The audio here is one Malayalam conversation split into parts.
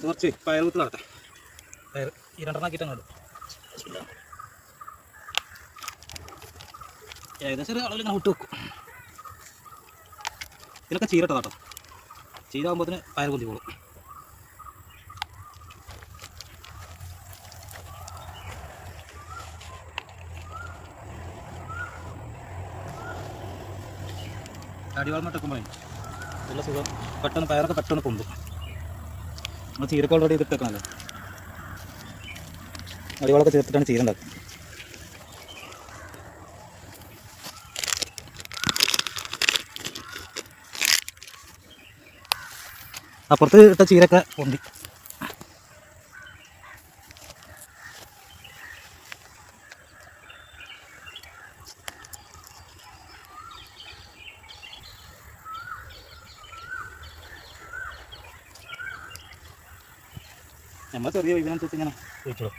കുറച്ച് പയർ കുത്ത് നടട്ടെ. പയർ ഈ രണ്ടെണ്ണാക്കിയിട്ട് അങ്ങോട്ട് ഏകദേശം ഒരു അളവിൽ ഇങ്ങനെ വിട്ട് വെക്കും. ഇതിലൊക്കെ ചീരട്ടോ കേട്ടോ. ചീരാകുമ്പോഴത്തിന് പയർ കൊല്ലിക്കോളും. അടിവാൾമ ഇട്ടുമ്പോഴേ നല്ല സുഖം. പെട്ടെന്ന് പയറൊക്കെ പെട്ടെന്ന് പൊന്തും. നമ്മൾ ചീരക്ക് ഓൾറെഡി ഇതിട്ടേക്കണല്ലോ. അടിവാളൊക്കെ ചേർത്തിട്ടാണ് ചീര ഉണ്ടാക്കുക. അപ്പുറത്ത് ഇട്ട ചീരൊക്കെ പൊന്തി. നമ്മൾ ചെറിയ ഇതിനനുസരിച്ച് ഇങ്ങനെ ചോദിച്ചോളൂ.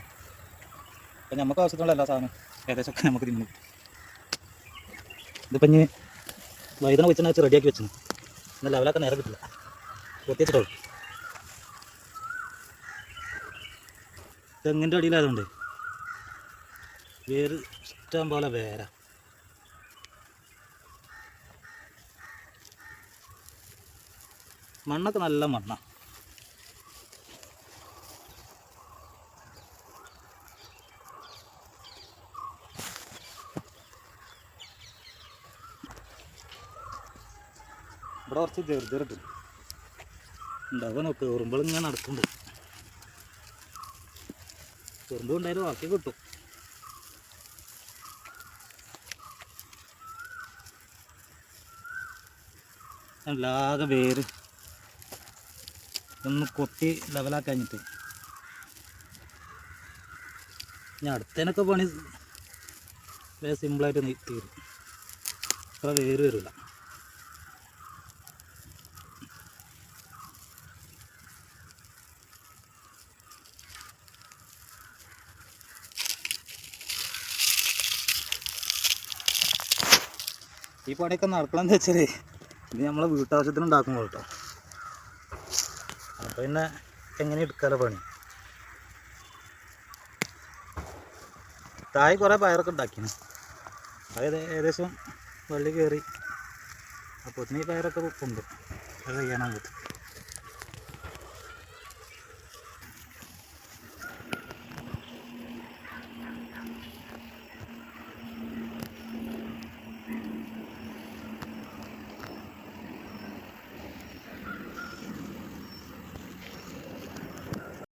അപ്പം നമുക്ക് ആവശ്യത്തിനുള്ള എല്ലാ സാധനവും ഏകദേശമൊക്കെ നമുക്ക് തിന്നു. ഇതിപ്പം ഇനി വൈദ്യുതി വെച്ചാൽ വെച്ച് റെഡിയാക്കി വെച്ചു. എന്നാൽ ലെവലൊക്കെ നേരെ കിട്ടില്ല. പൊത്തിച്ചിട്ടുള്ളൂ. തെങ്ങിൻ്റെ അടിയിലായതുകൊണ്ട് വേര് ഇഷ്ടം പോലെ വേര. മണ്ണൊക്കെ നല്ല മണ്ണാണ്. ഇവിടെ കുറച്ച് ചെറുതെറുണ്ട് ഉണ്ടാവുക നോക്ക്. ഉറുമ്പുകൾ ഇങ്ങനെ നടക്കുന്നുണ്ട്. ഉറുമ്പ് ഉണ്ടായാലും ബാക്കി കിട്ടും. അല്ലാതെ വേര് ഒന്ന് കൊത്തി ലെവലാക്കി കഴിഞ്ഞിട്ട് ഞാൻ അടുത്തതിനൊക്കെ പണി സിമ്പിളായിട്ട് തീരും. അത്ര വേര് വരില്ല. ഈ പണിയൊക്കെ നടക്കണമെന്ന് വെച്ചാൽ ഇത് നമ്മളെ വീട്ടാവശ്യത്തിന് ഉണ്ടാക്കുമ്പോൾ കേട്ടോ. അപ്പോൾ പിന്നെ എങ്ങനെ എടുക്കാലോ പണി. താഴെ കുറേ പയറൊക്കെ ഉണ്ടാക്കിയാണ്. അത് ഏകദേശം വള്ളി കയറി. അപ്പോൾ ഈ പയറൊക്കെ ഉണ്ട്. അത് ചെയ്യാനാകും.